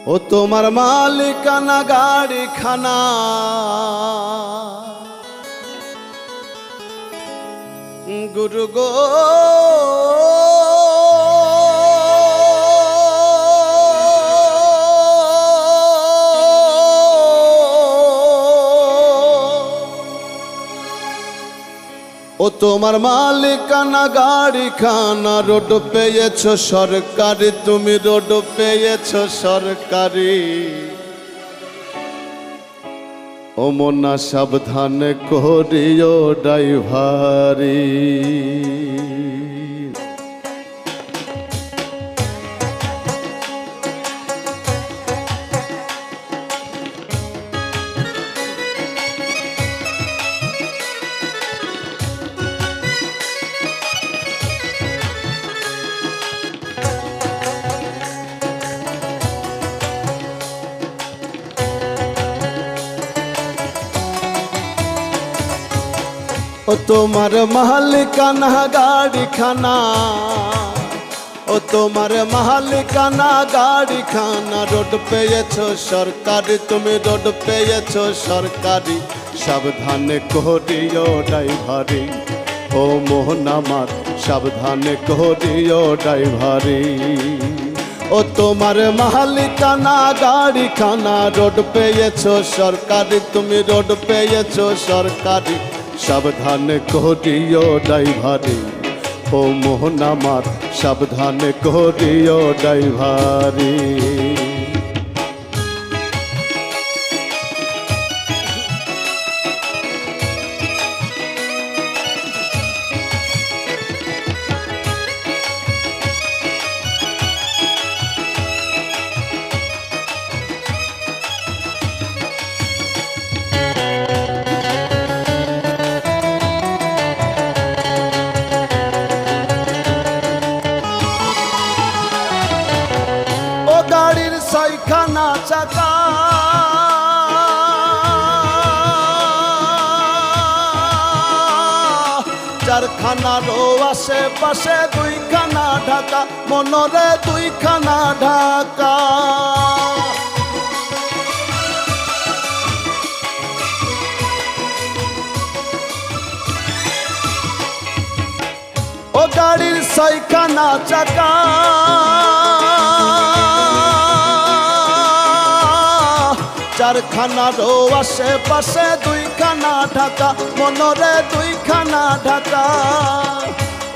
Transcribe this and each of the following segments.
ও তোমার মালিকানা গাড়ি খানা গুরু গো ও তোমার মালিকানা গাড়ি খানা রোড পেয়েছো সরকারি তুমি রোড পেয়েছো সরকারি ও মনা সাবধান করিও ড্রাইভারি ও তোমার মালিকানা গাড়ি খানা ও তোমার মালিকানা গাড়ি খানা রোড পেয়েছো সরকারি তুমি রোড পেয়েছো সরকারি সাবধানে করিও ড্রাইভারি ও মোহন আমার সাবধানে করিও ড্রাইভারি ও তোমার মালিকানা গাড়ি খানা রোড পেয়েছো সরকারি তুমি রোড পেয়েছো সরকারি সাবধানে করিও ড্রাইভারি ও মোহন আমার সাবধানে করিও ড্রাইভারি গাড়ির ছয়খানা চাকা চারখানারও আশেপাশে দুইখানা ঢাকা মনরে দুইখানা ঢাকা ও গাড়ির ছয়খানা চাকা চারখানারও আশেপাশে দুইখানা ঢাকা মনরে দুইখানা ঢাকা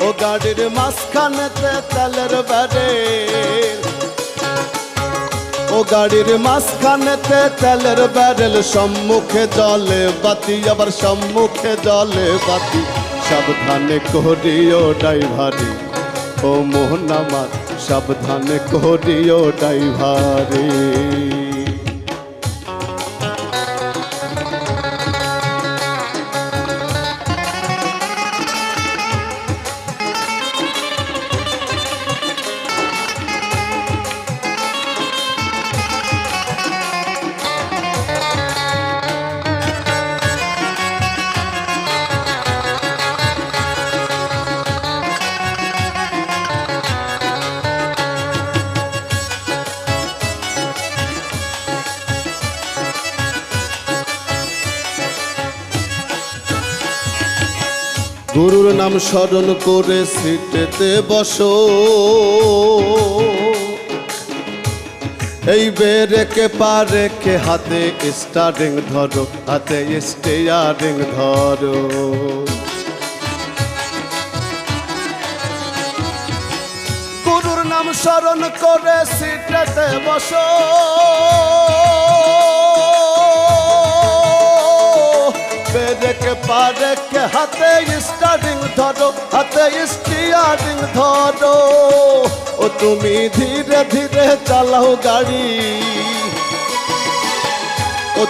ও গাড়ির মাঝখানেতে তেলের ব্যারেল ও গাড়ির মাঝখানেতে তেলের ব্যারেল সম্মুখে জলে বাতি আবার সম্মুখে জলে বাতি সাবধানে করিও ড্রাইভারি ও মোহন আমার সাবধানে করিও ড্রাইভারি গুরুর নাম স্মরণ করে সিটেতে বসো এই বেরেকে পারেকে হাতে স্টারিং ধরো হাতে স্টিয়ারিং ধরো গুরুর নাম স্মরণ করে সিটেতে বসো বেরেকে পারেকে হাতে স্টারিং ধরো হাতে স্টিয়ারিং ধরো ও তুমি ধীরে ধীরে চালাও গাড়ি